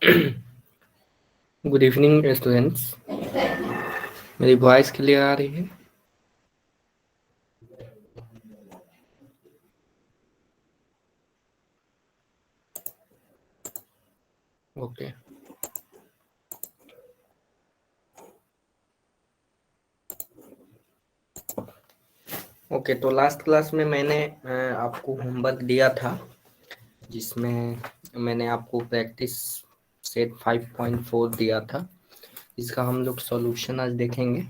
Good evening students. मेरी voice clear आ रही है? Okay okay. तो लास्ट क्लास में मैंने आपको होमवर्क दिया था, जिसमें मैंने आपको प्रैक्टिस सेट 5.4 दिया था। इसका हम लोग सॉल्यूशन आज देखेंगे।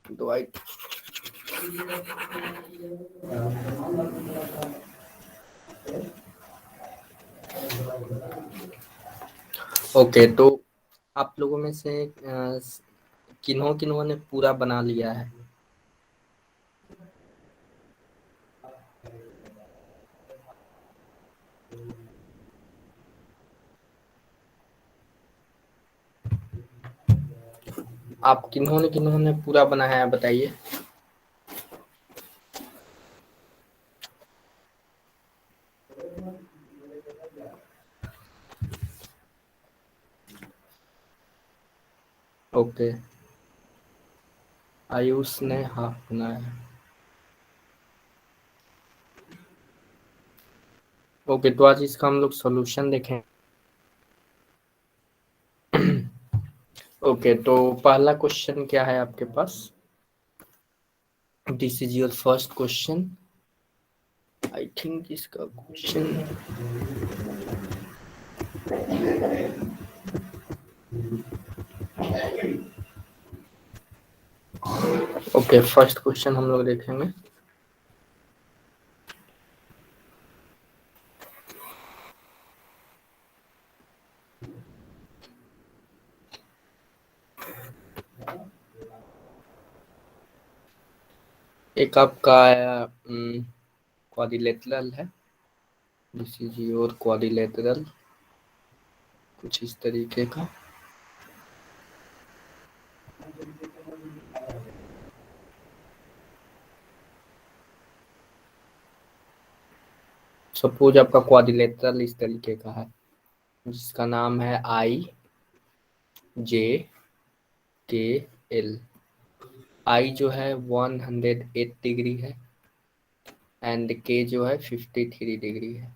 तो आई ओके। तो आप लोगों में से किन्हों किन्हों ने पूरा बना लिया है? आप किन्हों ने पूरा बनाया है, बताइए। ओके, आयुष ने हाफ बनाया है। ओके, तो आज इसका हम लोग सॉल्यूशन देखें। ओके, तो पहला क्वेश्चन क्या है आपके पास? This is your first question. I think इसका क्वेश्चन ओके, फर्स्ट क्वेश्चन हम लोग देखेंगे। एक आपका क्वाड्रिलेटरल है। दिस इज योर क्वाड्रिलेटरल, कुछ इस तरीके का। सपोज आपका क्वाड्रिलेटरल इस तरीके का है, जिसका नाम है IJKL। आई जो है 108 डिग्री है एंड के जो है 53 डिग्री है।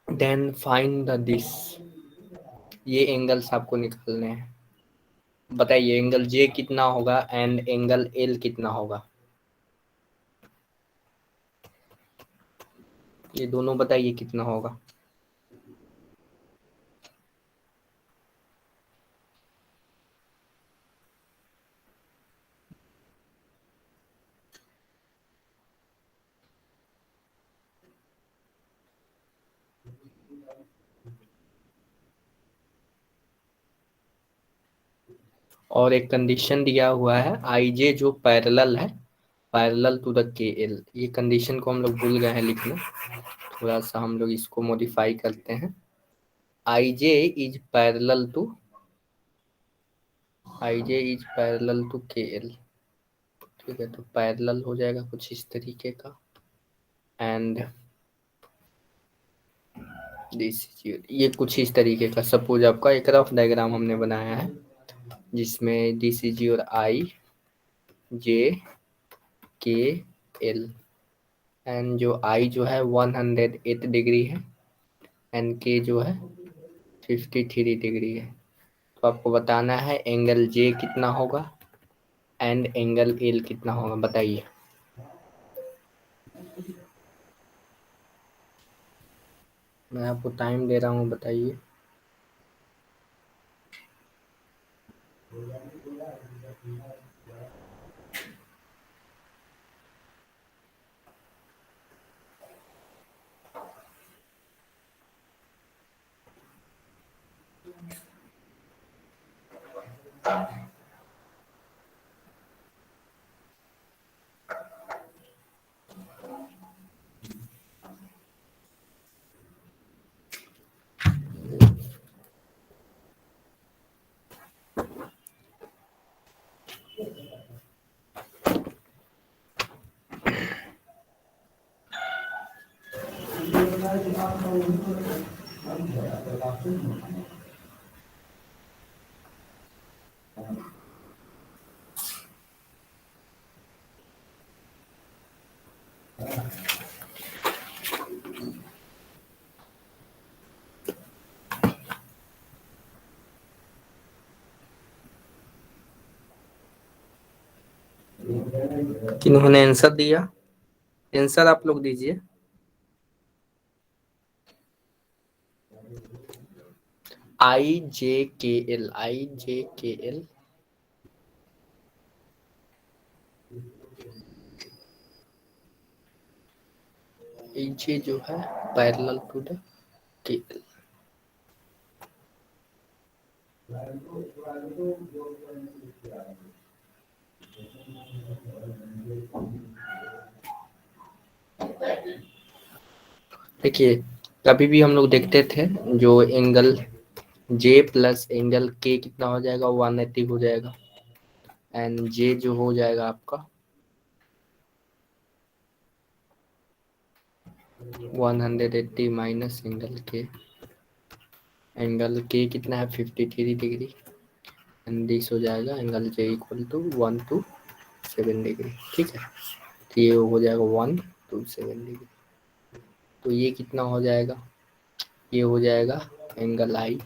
Then find the this. ये एंगल्स आपको निकालने हैं। बताइए एंगल जे कितना होगा एंड एंगल एल कितना होगा। ये दोनों बताइए कितना होगा। और एक कंडीशन दिया हुआ है, आई जे जो पैरेलल है, पैरेलल टू द के एल। ये कंडीशन को हम लोग भूल गए हैं लिखना, थोड़ा सा हम लोग इसको मॉडिफाई करते हैं। आई जे इज पैरेलल टू के एल। ठीक है, तो पैरेलल हो जाएगा कुछ इस तरीके का। एंड ये कुछ इस तरीके का। सपोज आपका एक रफ डायग्राम हमने बनाया है, जिसमें this is your IJKL and जो आई जो है 108 डिग्री है एंड के जो है 53 डिग्री है। तो आपको बताना है एंगल जे कितना होगा एंड एंगल एल कितना होगा, बताइए। मैं आपको टाइम दे रहा हूँ, बताइए। किन्होंने आंसर दिया? आंसर आप लोग दीजिए। IJKL, IJKL। AJ जो है पैरेलल टू द KL। देखिए, कभी भी हम लोग देखते थे जो angle J plus angle K कितना हो जाएगा, 180 हो जाएगा। एंड J जो हो जाएगा आपका 180 minus angle K। Angle K कितना है, 53 डिग्री। एंड दिस हो जाएगा angle J equal to 127 degree. ठीक है, तो ये हो जाएगा 127 डिग्री। तो ये कितना हो जाएगा, ये हो जाएगा एंगल I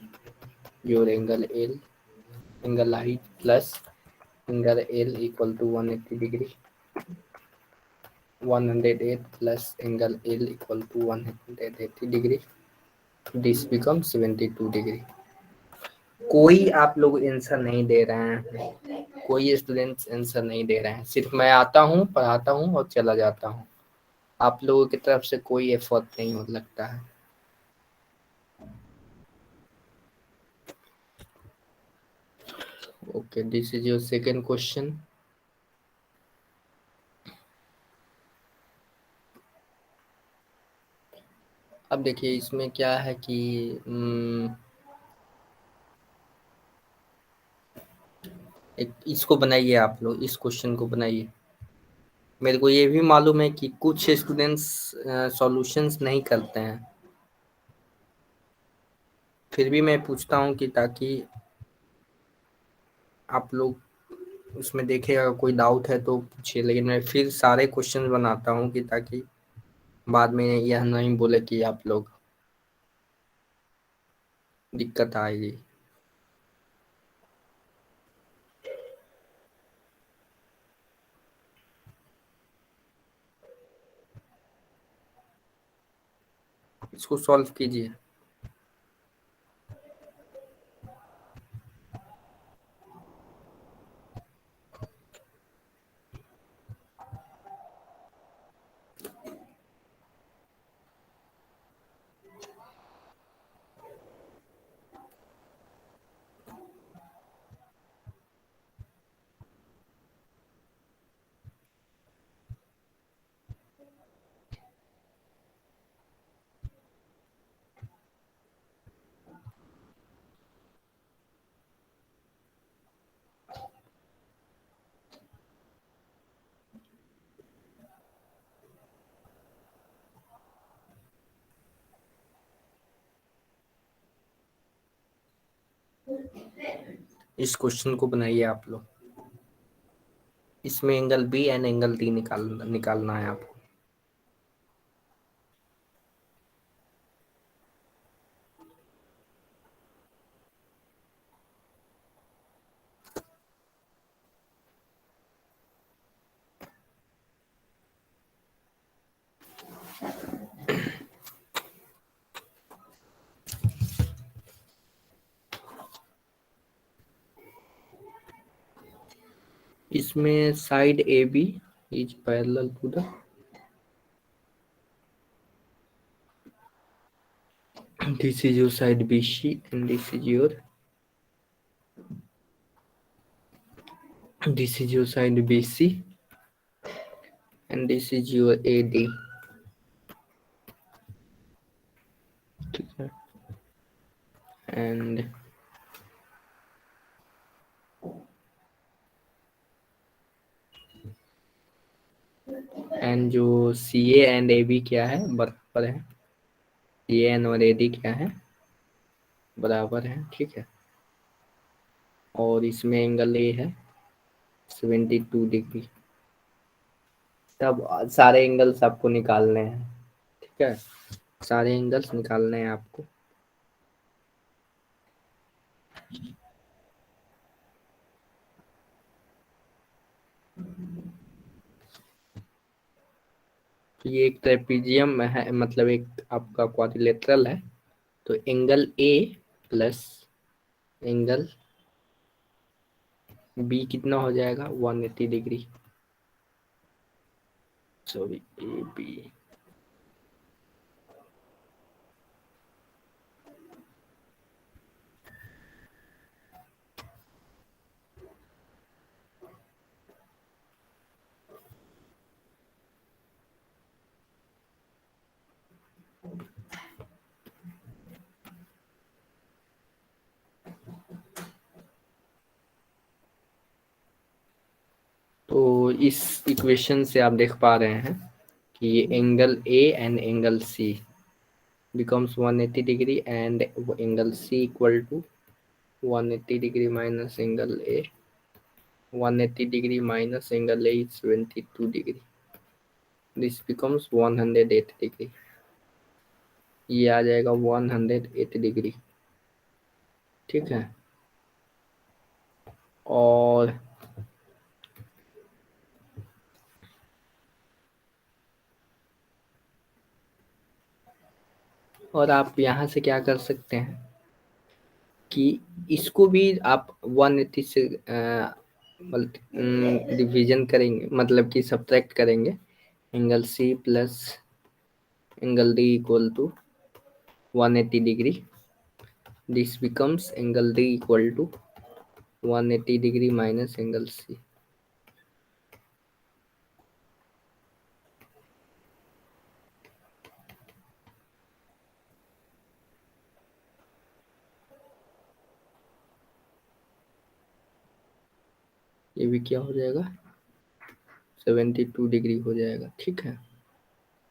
और angle L। Angle I plus angle L equal to 180 degree. 108 plus angle L equal to 180 degree. This become 72 degree. कोई आप लोग आंसर नहीं दे रहे हैं, कोई स्टूडेंट्स आंसर नहीं दे रहे हैं। सिर्फ मैं आता हूँ, पढ़ाता हूँ और चला जाता हूँ। आप लोगों की तरफ से कोई एफर्ट नहीं हो लगता है। Okay, this is your second question. अब देखिए इसमें क्या है कि एक इसको बनाइए, आप लोग इस क्वेश्चन को बनाइए। मेरे को ये भी मालूम है कि कुछ स्टूडेंट्स सॉल्यूशंस नहीं करते हैं, फिर भी मैं पूछता हूँ कि ताकि आप लोग उसमें देखिएगा, कोई डाउट है तो पूछिए। लेकिन मैं फिर सारे क्वेश्चन बनाता हूँ कि ताकि बाद में यह नहीं बोले कि आप लोग दिक्कत आएगी। इसको सॉल्व कीजिए। इस क्वेश्चन को बनाइए आप लोग। इसमें angle B and angle D निकालना है आपको। इसमें side A B is parallel to the, this is your side BC and this is your side BC and this is your AD। ठीक है, एंड जो CA एंड AB क्या है, बराबर है। CA एंड और AD क्या है, बराबर है, ठीक है। और इसमें एंगल ए है 72 डिग्री। तब सारे एंगल्स आपको निकालने हैं, ठीक है। सारे एंगल्स निकालने हैं आपको। तो ये एक ट्रेपीजियम है, मतलब एक आपका क्वाड्रिलेटरल है। तो angle A plus angle B कितना हो जाएगा, 180 डिग्री। Sorry, A B. तो इस इक्वेशन से आप देख पा रहे हैं कि ये angle A and angle C becomes 180 degree and angle C equal to 180 degree minus angle A. 180 degree minus angle A is 72 degree. This becomes 108 degree. ये आ जाएगा 108 डिग्री, ठीक है। और आप यहाँ से क्या कर सकते हैं कि इसको भी आप 180 से डिवीजन करेंगे, मतलब कि सब्ट्रैक्ट करेंगे। Angle C plus angle D equal to 180 degree. This becomes angle D equal to 180 degree minus angle C. ये भी क्या हो जाएगा, 72 डिग्री हो जाएगा, ठीक है।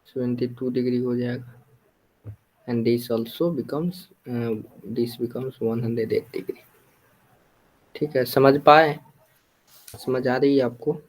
72 डिग्री हो जाएगा। एंड दिस बिकम्स 108 डिग्री, ठीक है। समझ पाए? समझ आ रही है आपको?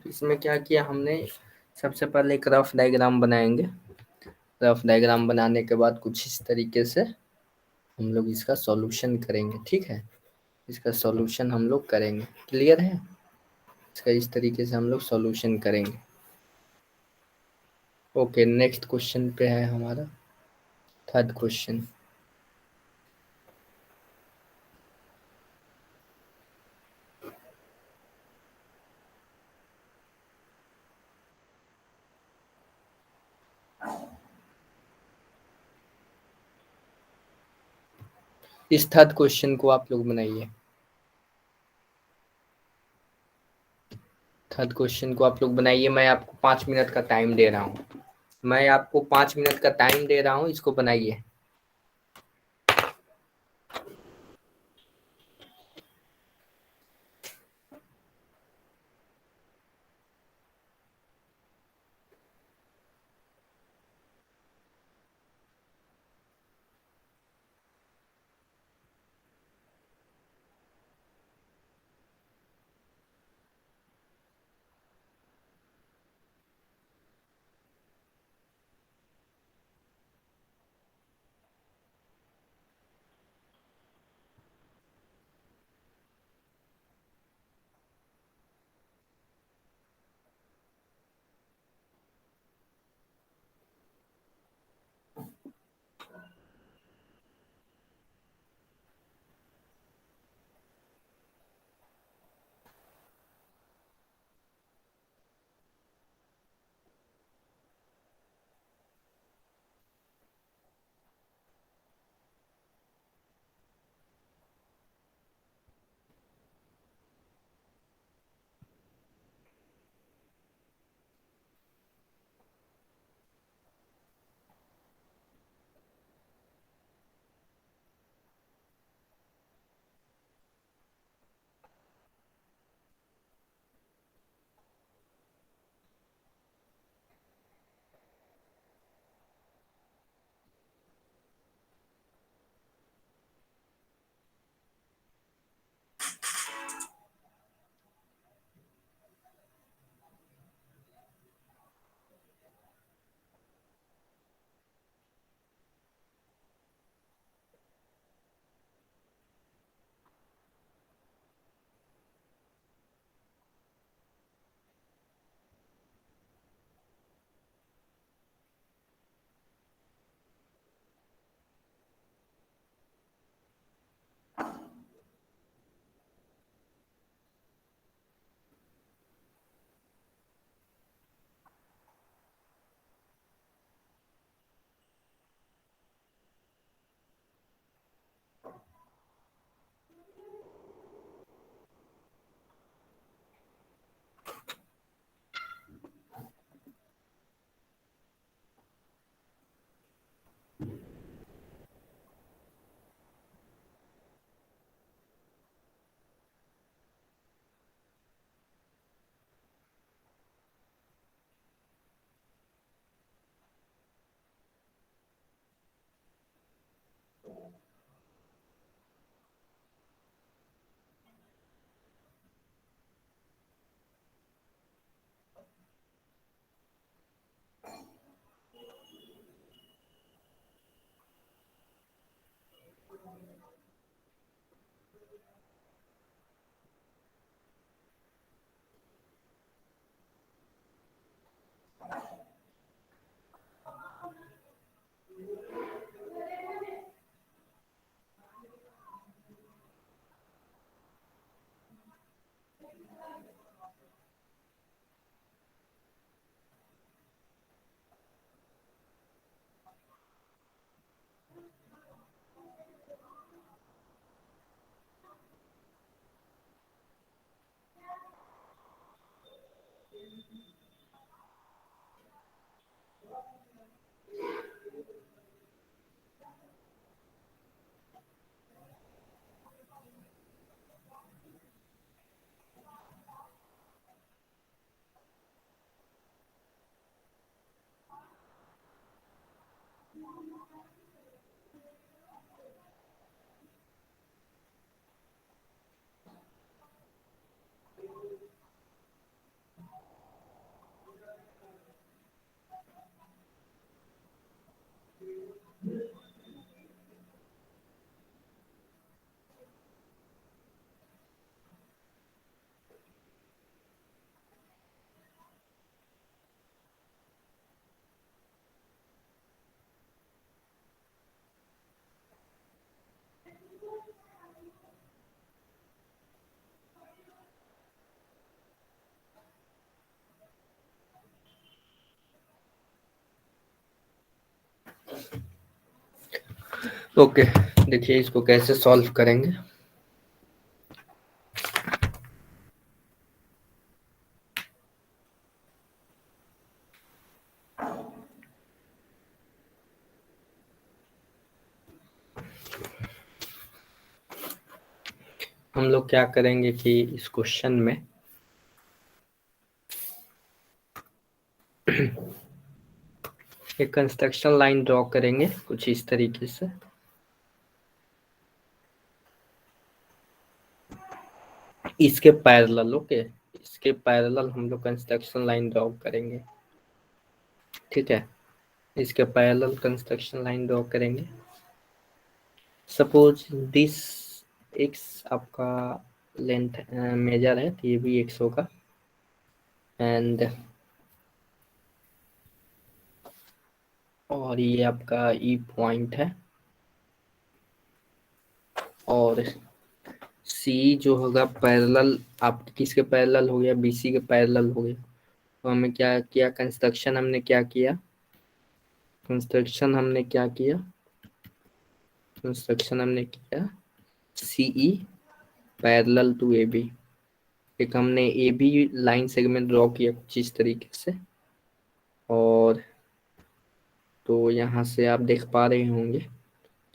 इसमें क्या किया हमने, सबसे पहले एक रफ डायग्राम बनाएंगे। रफ डायग्राम बनाने के बाद कुछ इस तरीके से हम लोग इसका सॉल्यूशन करेंगे, ठीक है। इसका सॉल्यूशन हम लोग करेंगे, क्लियर है? इसका इस तरीके से हम लोग सॉल्यूशन करेंगे। ओके, नेक्स्ट क्वेश्चन पे है हमारा थर्ड क्वेश्चन। इस थर्ड क्वेश्चन को आप लोग बनाइए। थर्ड क्वेश्चन को आप लोग बनाइए। मैं आपको 5 मिनट का टाइम दे रहा हूँ। मैं आपको 5 मिनट का टाइम दे रहा हूँ, इसको बनाइए। ओके, देखिए इसको कैसे सॉल्व करेंगे। हम लोग क्या करेंगे कि इस क्वेश्चन में एक कंस्ट्रक्शन लाइन ड्रॉ करेंगे कुछ इस तरीके से। इसके पैरेलल, ओके, इसके पैरेलल हम लोग कंस्ट्रक्शन लाइन ड्रॉ करेंगे, ठीक है। इसके पैरेलल कंस्ट्रक्शन लाइन ड्रॉ करेंगे। सपोज दिस एक्स आपका लेंथ मेजर है, तो ये भी एक्स होगा, एंड और ये आपका ई पॉइंट है, और सी जो होगा पैरेलल, आप किसके पैरेलल हो गया, बीसी के पैरेलल हो गया। तो हमें क्या किया, कंस्ट्रक्शन हमने क्या किया, कंस्ट्रक्शन हमने क्या किया, कंस्ट्रक्शन हमने किया CE parallel to A B. एक हमने A B line segment draw किया कुछ इस तरीके से, और तो यहाँ से आप देख पा रहे होंगे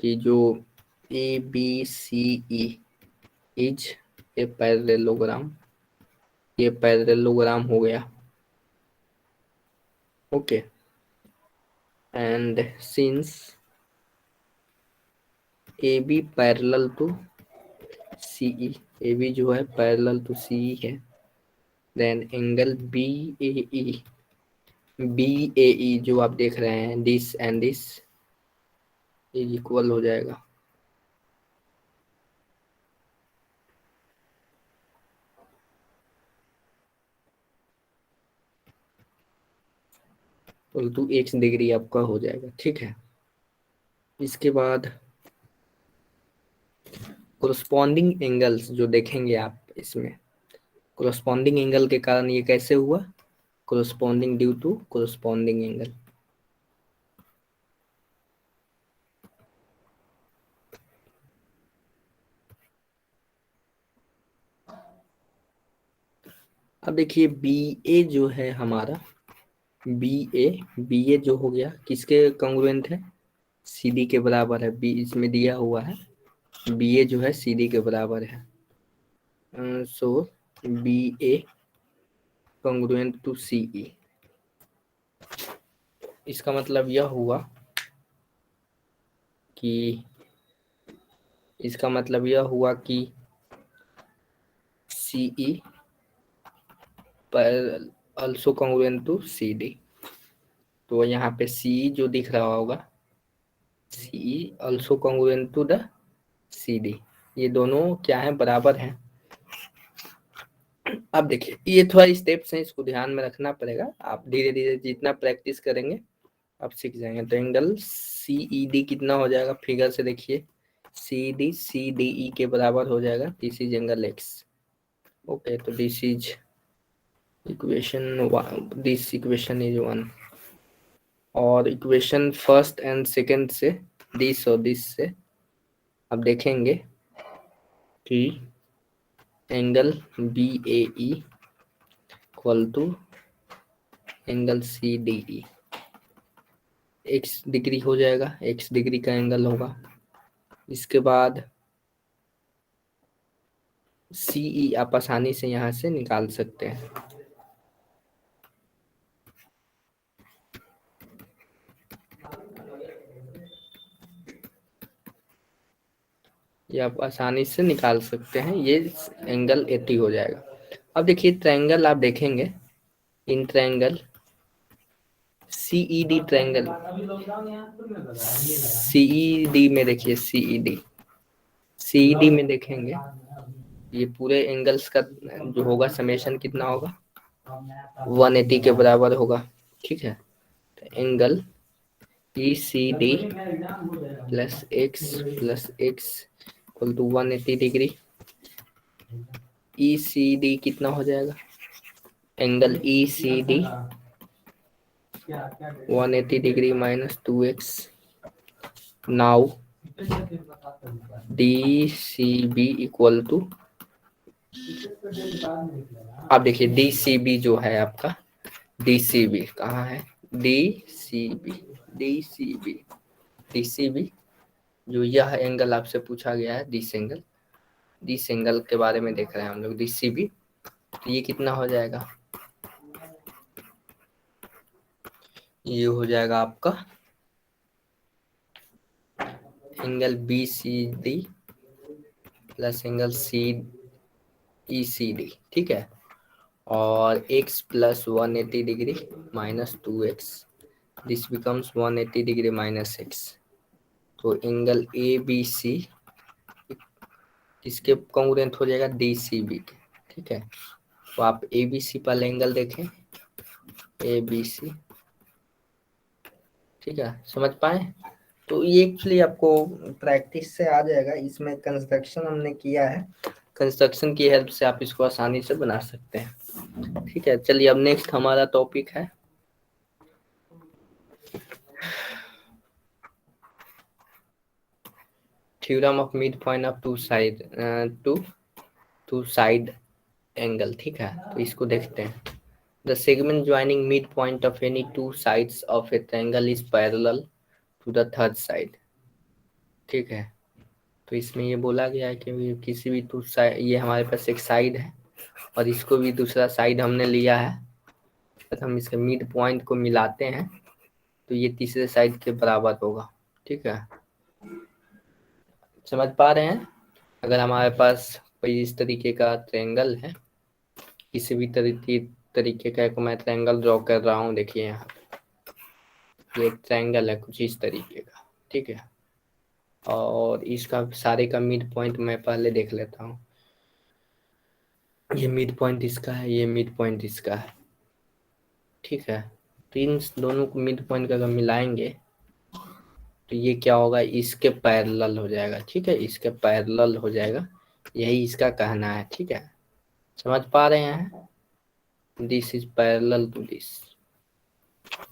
कि जो A B C E is a parallelogram, ये पैरेललोग्राम हो गया, okay. And since A B parallel to CE, A B जो है पैरेलल टू सीई है, then angle B A E, B A E जो आप देख रहे हैं this and this is equal हो जाएगा, टू एक्स डिग्री आपका हो जाएगा, ठीक है। इसके बाद कोरस्पॉन्डिंग एंगल्स जो देखेंगे आप इसमें, कोरस्पॉन्डिंग एंगल के कारण ये कैसे हुआ, corresponding due to corresponding angle. अब देखिए बी ए जो है हमारा, बी ए जो हो गया किसके कॉन्ग्रुएंट है, सी डी के बराबर है, बी इसमें दिया हुआ है, बी ए जो है सी डी के बराबर है, सो बी ए कॉन्ग्रुएंट टू सी ई। इसका मतलब यह हुआ कि, इसका मतलब यह हुआ कि सी ई पर also congruent to C D. तो यहाँ पे सी जो दिख रहा होगा, C also congruent to the C D, ये दोनों क्या है, बराबर हैं। अब देखिए ये थोड़ा स्टेप्स हैं, इसको ध्यान में रखना पड़ेगा, आप धीरे धीरे जितना प्रैक्टिस करेंगे आप सीख जाएंगे। तो एंगल सी ई डी कितना हो जाएगा, फिगर से देखिए, सी डी ई के बराबर हो जाएगा, this is angle X, okay. तो this is equation, this equation is 1, और इक्वेशन फर्स्ट एंड सेकंड से, दिस और दिस से अब देखेंगे कि angle B A equal to angle C D E, x degree हो जाएगा, x डिग्री का एंगल होगा। इसके बाद CE आप आसानी से यहाँ से निकाल सकते हैं। ये आप आसानी से निकाल सकते हैं, ये एंगल 80 हो जाएगा। अब देखिए ट्रायंगल आप देखेंगे, in triangle CED triangle, CED में देखिए, CED में देखेंगे ये पूरे एंगल्स का जो होगा समेशन कितना होगा, 180 के बराबर होगा। ठीक है, तो angle ECD plus x equal to 180 degree. ECD कितना हो जाएगा, angle ECD 180 degree minus 2x। Now DCB equal to, आप देखिए DCB जो है आपका, DCB कहाँ है, DCB जो यह एंगल आपसे पूछा गया है, दिस एंगल के बारे में देख रहे हैं हम लोग, DCB। तो ये कितना हो जाएगा, ये हो जाएगा आपका angle BCD plus angle ECD। ठीक है, और x plus 180 degree minus 2x, this becomes 180 degree minus x। तो एंगल ABC इसके कॉन्ग्रुएंट हो जाएगा DCB के। ठीक है, तो आप ABC पर एंगल देखें, ABC। ठीक है, समझ पाए। तो ये एक्चुअली आपको प्रैक्टिस से आ जाएगा, इसमें कंस्ट्रक्शन हमने किया है, कंस्ट्रक्शन की हेल्प से आप इसको आसानी से बना सकते हैं। ठीक है, चलिए अब नेक्स्ट हमारा टॉपिक है theorem of mid point of two side angle. ठीक है, तो इसको देखते हैं। The segment joining mid point of any two sides of a triangle is parallel to the third side. ठीक है, तो इसमें ये बोला गया है कि किसी भी टू साइड, ये हमारे पास एक साइड है और इसको भी दूसरा साइड हमने लिया है, तो हम इसके मिड पॉइंट को मिलाते हैं तो ये तीसरे साइड के बराबर होगा। ठीक है, समझ पा रहे हैं। अगर हमारे पास कोई इस तरीके का ट्रायंगल है, किसी भी तरीके का एक मैं ट्रायंगल ड्रॉ कर रहा हूँ, देखिए यहाँ ये एक ट्रायंगल है कुछ इस तरीके का। ठीक है, और इसका सारे का मिड पॉइंट मैं पहले देख लेता हूँ। ये मिड पॉइंट इसका है, ये मिड पॉइंट इसका है। ठीक है, तो इन दोनों को मिड पॉइंट का अगर मिलाएंगे तो ये क्या होगा, इसके पैरेलल हो जाएगा। ठीक है, इसके पैरेलल हो जाएगा, यही इसका कहना है। ठीक है, समझ पा रहे हैं। This is parallel to this,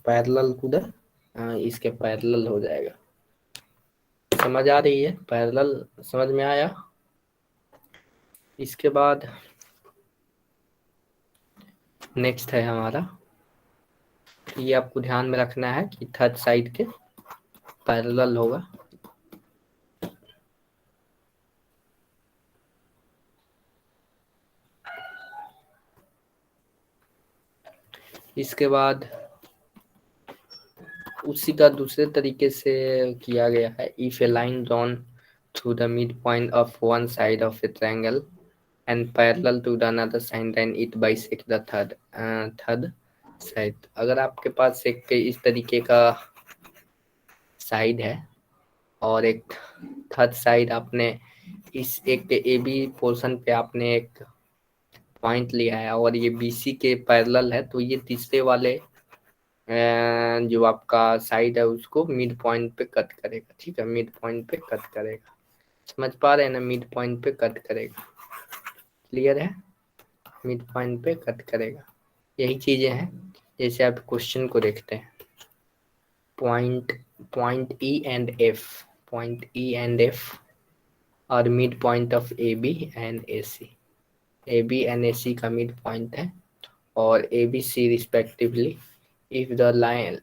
parallel to the, इसके पैरेलल हो जाएगा। समझ आ रही है, पैरेलल समझ में आया। इसके बाद नेक्स्ट है हमारा, ये आपको ध्यान में रखना है कि थर्ड साइड के पैरेलल होगा। इसके बाद उसी का दूसरे तरीके से किया गया है। If a line drawn through the mid point of one side of a triangle and parallel to the another side then it bisect the third side. अगर आपके पास एक इस तरीके का साइड है और एक थर्ड साइड, आपने इस एक ए बी पोर्शन पे आपने एक पॉइंट लिया है और ये BC के पैरेलल है, तो ये तीसरे वाले जो आपका साइड है उसको मिड पॉइंट पे कट करेगा। ठीक है, मिड पॉइंट पे कट करेगा। समझ पा रहे हैं ना, मिड पॉइंट पे कट करेगा। क्लियर है, मिड पॉइंट पे कट करेगा। यही चीजें हैं, जैसे आप क्वेश्चन को देखते हैं। पॉइंट E and F और mid point of AB and AC। AB and AC का मिड पॉइंट है और ABC respectively. If the line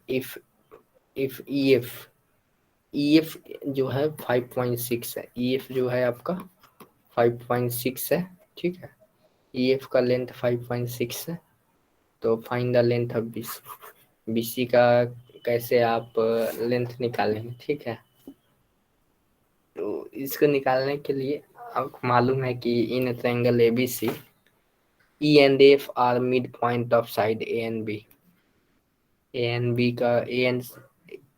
if E F जो है 5.6 है, ई एफ जो है आपका 5.6 है, ठीक है। ई एफ का लेंथ 5.6 है, तो find the length of BC. BC का कैसे आप लेंथ निकालेंगे, ठीक है। तो इसको निकालने के लिए आपको मालूम है कि in triangle ABC E and F are mid point of side A and B. A and B का A and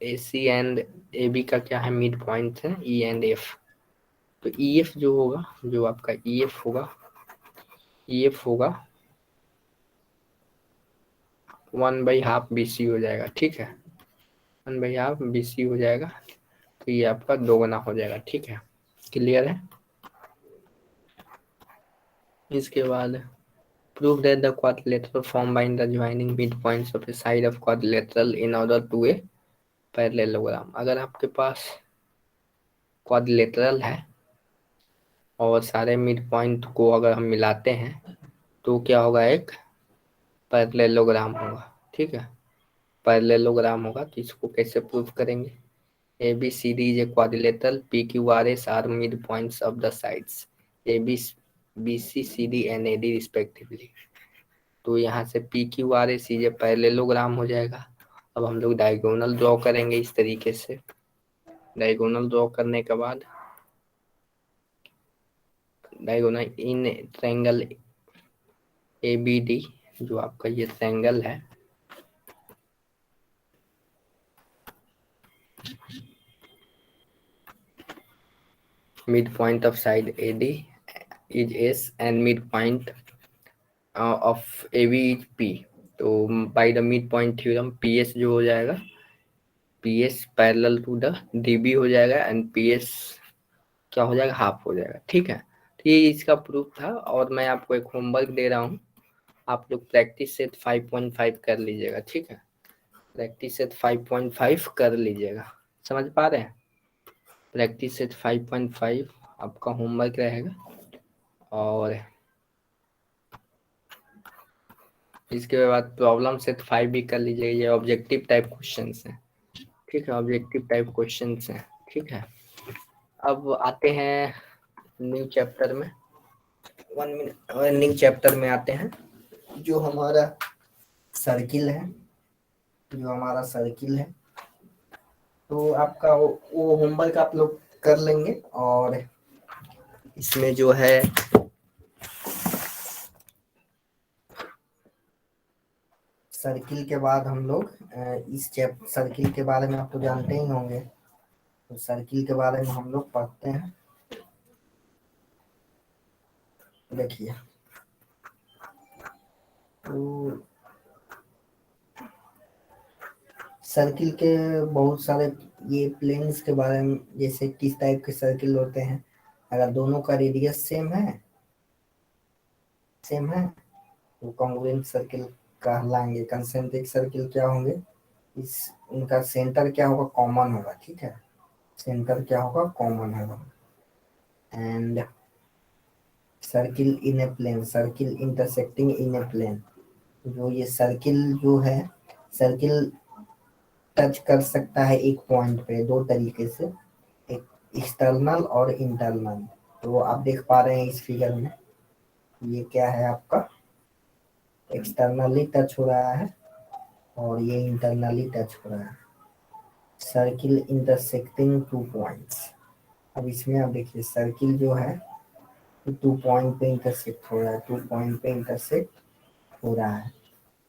A C and A B का क्या है, मिड पॉइंट है ई एंड एफ। तो ई एफ जो होगा, जो आपका ई एफ होगा, ई एफ होगा 1/2 बी सी हो जाएगा, ठीक है। 1/2 बी सी हो जाएगा, तो ये आपका 2 गुना हो जाएगा, ठीक है। क्लियर है। इसके बाद prove that the quadrilateral formed by the joining midpoints of a side of quadrilateral in order to a parallelogram। अगर आपके पास क्वाड्रिलेटरल है और सारे मिड पॉइंट को अगर हम मिलाते हैं तो क्या होगा, एक पैरेललोग्राम होगा, ठीक है। पैरेललोग्राम होगा, तो इसको कैसे प्रूव करेंगे। A B C D is a quadrilateral, P Q R S are mid points of the sides A B C C D and A D respectively. तो यहाँ से P Q R S is a parallelogram हो जाएगा। अब हम लोग diagonal draw करेंगे इस तरीके से। डायगोनल ड्रॉ करने के बाद diagonal in triangle A B D, जो आपका ये ट्रायंगल है, mid point of side A D is S and mid point of A B is P. तो by the mid point theorem P S जो हो जाएगा, P S parallel to the D B हो जाएगा and P S क्या हो जाएगा, half हो जाएगा, ठीक है। तो ये इसका प्रूफ था, और मैं आपको एक होमवर्क दे रहा हूँ, आप लोग प्रैक्टिस सेट 5.5 कर लीजिएगा, ठीक है। प्रैक्टिस सेट 5.5 कर लीजिएगा, समझ पा रहे हैं। प्रैक्टिस सेट 5.5 आपका होमवर्क रहेगा, और इसके बाद प्रॉब्लम सेट 5 भी कर लीजिएगा। ये ऑब्जेक्टिव टाइप क्वेश्चन है, ठीक है, ऑब्जेक्टिव टाइप क्वेश्चन है, ठीक है। अब आते हैं न्यू चैप्टर में, 1 मिनट, न्यू चैप्टर में आते हैं। जो हमारा सर्किल है, जो हमारा सर्किल है, तो आपका वो होमवर्क आप लोग कर लेंगे। और इसमें जो है सर्किल के बाद हम लोग इस सर्किल के बारे में आप तो जानते ही होंगे, तो सर्किल के बारे में हम लोग पढ़ते हैं। देखिए, तो सर्किल के बहुत सारे ये प्लेन्स के बारे में, जैसे किस टाइप के सर्किल होते हैं। अगर दोनों का रेडियस सेम है तो कॉन्ग्रुएंट सर्किल कहलाएंगे। कंसेंट्रिक सर्किल क्या होंगे, इस उनका सेंटर क्या होगा, कॉमन होगा, ठीक है। सेंटर क्या होगा, कॉमन होगा। And circle in a plane, circle intersecting in a plane, जो ये सर्किल जो है, सर्किल टच कर सकता है एक पॉइंट पे दो तरीके से, एक एक्सटर्नल और इंटरनल। तो आप देख पा रहे हैं इस फिगर में, ये क्या है आपका, एक्सटर्नली टच हो रहा है और ये इंटरनली टच हो रहा है। Circle intersecting 2 points. अब इसमें आप देखिए, सर्किल जो है 2 पॉइंट पे इंटरसेक्ट हो रहा है, 2 पॉइंट पे इंटरसेक्ट हो रहा है।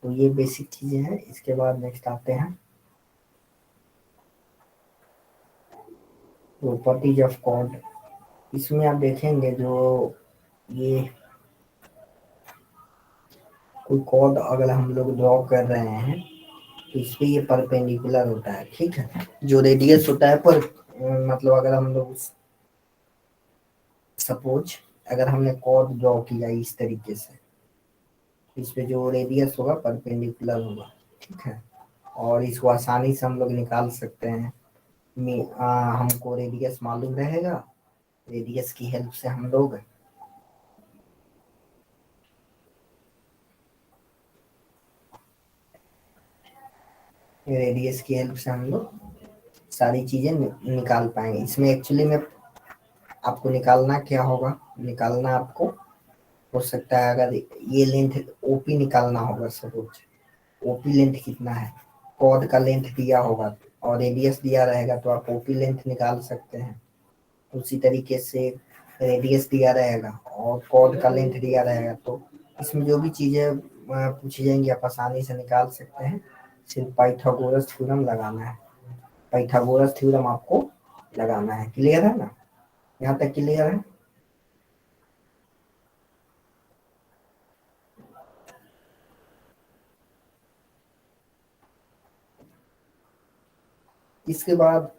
तो ये बेसिक चीजें हैं। इसके बाद नेक्स्ट आते हैं प्रॉपर्टीज ऑफ कॉर्ड। इसमें आप देखेंगे, जो ये कोई कॉर्ड अगर हम लोग ड्रॉ कर रहे हैं तो इस पे ये परपेंडिकुलर होता है, ठीक है। जो रेडियस होता है पर मतलब अगर हम लोग सपोज अगर हमने कॉर्ड ड्रॉ किया इस तरीके से, इस पे जो रेडियस होगा परपेंडिकुलर होगा, ठीक है। और इसको आसानी से हम लोग निकाल सकते हैं। हमको रेडियस मालूम रहेगा, रेडियस की हेल्प से हम लोग रेडियस की हेल्प से हम लोग सारी चीजें निकाल पाएंगे। इसमें एक्चुअली में आपको निकालना क्या होगा, निकालना आपको हो सकता है अगर ये लेंथ ओपी निकालना होगा, सपोज ओपी लेंथ कितना है, कॉर्ड का लेंथ दिया होगा और रेडियस दिया रहेगा तो आप ओपी लेंथ निकाल सकते हैं। उसी तरीके से रेडियस दिया रहेगा और कॉर्ड का लेंथ दिया रहेगा, तो इसमें जो भी चीजें पूछी जाएंगी आप आसानी से निकाल सकते हैं। सिर्फ पाइथागोरस थ्योरम लगाना है, पाइथागोरस थ्योरम आपको लगाना है। क्लियर है ना, यहाँ तक क्लियर है? इसके बाद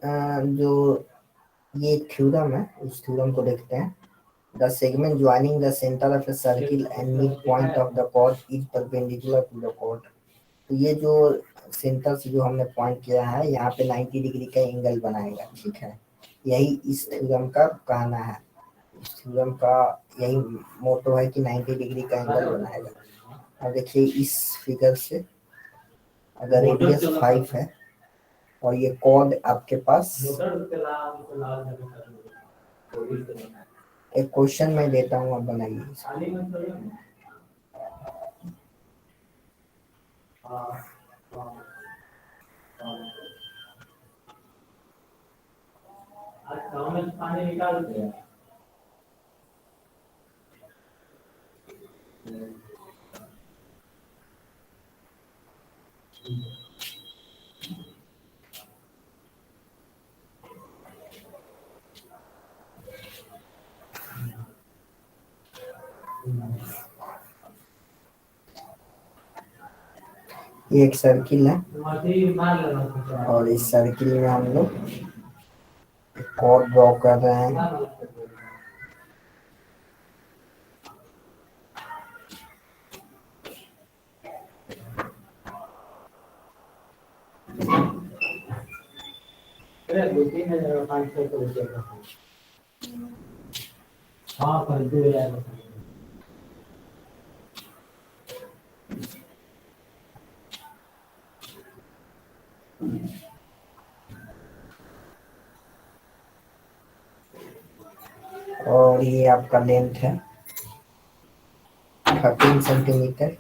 जो ये थ्योरम है उस थ्योरम को देखते हैं। The segment joining the centre of a circle and mid point of the chord is perpendicular to the chord. तो ये जो सेंटर से जो हमने पॉइंट किया है यहाँ पे 90 डिग्री का एंगल बनाएगा, ठीक है। यही इस थ्योरम का कहना है, इस थ्योरम का यही मोटो है कि 90 डिग्री का एंगल बनाएगा। अब देखिए इस फिगर से अगर रेडियस 5 है और ये कॉर्ड आपके पास, एक क्वेश्चन मैं देता हूँ आप बनाइए। पानी निकाल दिया। ये एक सर्किल है और इस सर्किल में हम लोग कॉर्ड ड्रॉ कर रहे हैं। हाँ और ये आपका लेंथ है 13 सेंटीमीटर।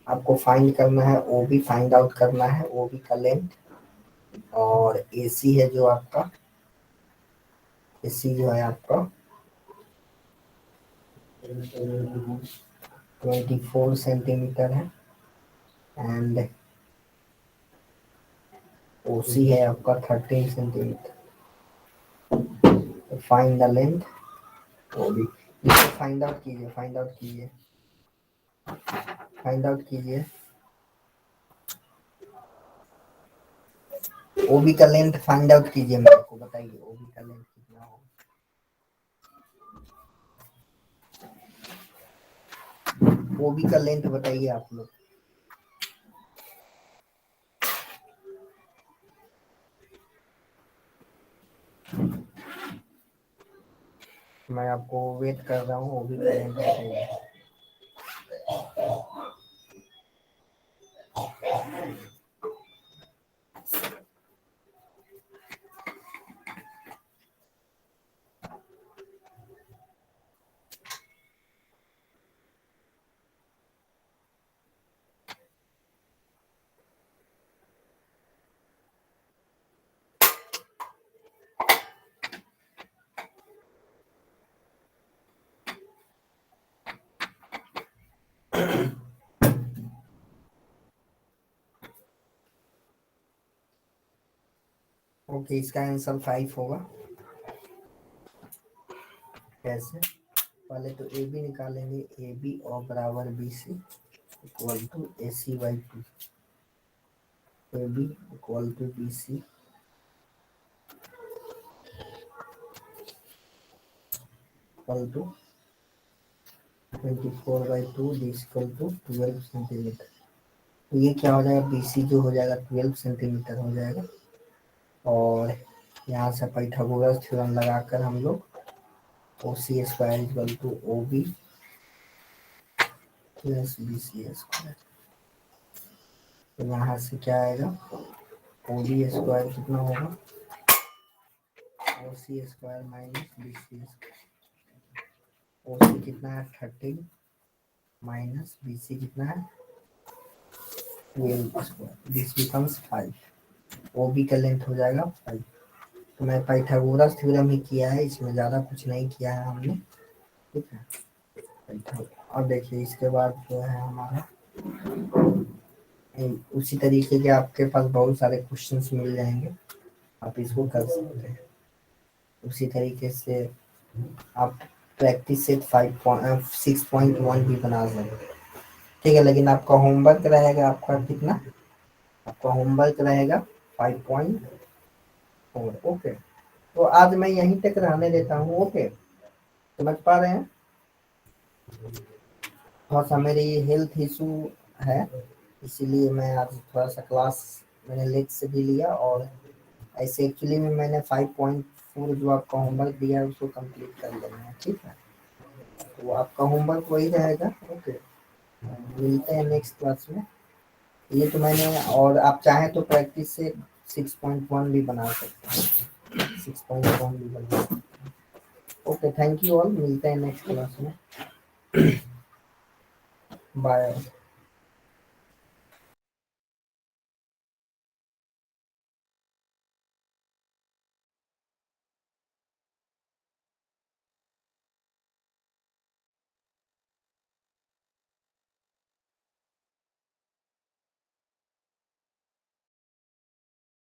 आपको फाइंड करना है, ओ बी फाइंड आउट करना है, ओ बी का लेंथ। और ए सी है जो आपका, ए सी जो है आपका 24 सेंटीमीटर है एंड ओ सी है आपका 13 centimetre. Find the length O B, इसे फाइंड आउट कीजिए, फाइंड आउट कीजिए, फाइंड आउट कीजिए। ओबी का लेंथ फाइंड आउट कीजिए, मेरे को बताइए ओबी का लेंथ कितना होगा। ओबी का लेंथ बताइए आप लोग। मैं आपको वेट कर रहा हूँ, ओबी का लेंथ बताइए। ओके, इसका आंसर 5 होगा। कैसे? पहले तो ए बी निकालेंगे, ए बी और बराबर B C equal to A C by 2, A B equal to B C equal to 24/2 D equal to 12 centimetre. तो ये क्या हो जाएगा, बी सी जो हो जाएगा 12 सेंटीमीटर हो जाएगा। और यहाँ से पाइथागोरस थ्योरम लगाकर हम लोग O C square equal to O B plus B C square तो यहाँ से क्या आएगा, ओ बी स्क्वायर कितना होगा, O C square minus B C square. O C कितना है 13 माइनस बी सी कितना है 12 square, this becomes 5। O B का लेंथ हो जाएगा 5। तो मैं पाइथागोरस थ्योरम ही किया है, इसमें ज़्यादा कुछ नहीं किया है हमने, ठीक है। अब देखिए इसके बाद जो है हमारा उसी तरीके के आपके पास बहुत सारे क्वेश्चंस मिल जाएंगे, आप इसको कर सकते हैं। उसी तरीके से आप प्रैक्टिस सेट 6.1 भी बना सकते हैं, ठीक है। लेकिन आपका होमवर्क रहेगा, आपका कितना, आपका होमवर्क रहेगा 5.4। ओके, तो आज मैं यहीं तक रहने देता हूँ। ओके, समझ पा रहे हैं। थोड़ा सा मेरी हेल्थ इशू है, इसीलिए मैं आज थोड़ा सा क्लास मैंने लेट से भी लिया, और ऐसे एक्चुअली में मैंने 5.4 जो आपका होमवर्क दिया है उसको कंप्लीट कर लेना है, ठीक है। तो आपका होमवर्क वही रहेगा। ओके, मिलते हैं नेक्स्ट क्लास में। ये तो मैंने, और आप चाहें तो प्रैक्टिस से 6.1 भी बना सकते हैं, 6.1 भी बना सकते हैं। ओके, थैंक यू ऑल, मिलते हैं नेक्स्ट क्लास में। बाय।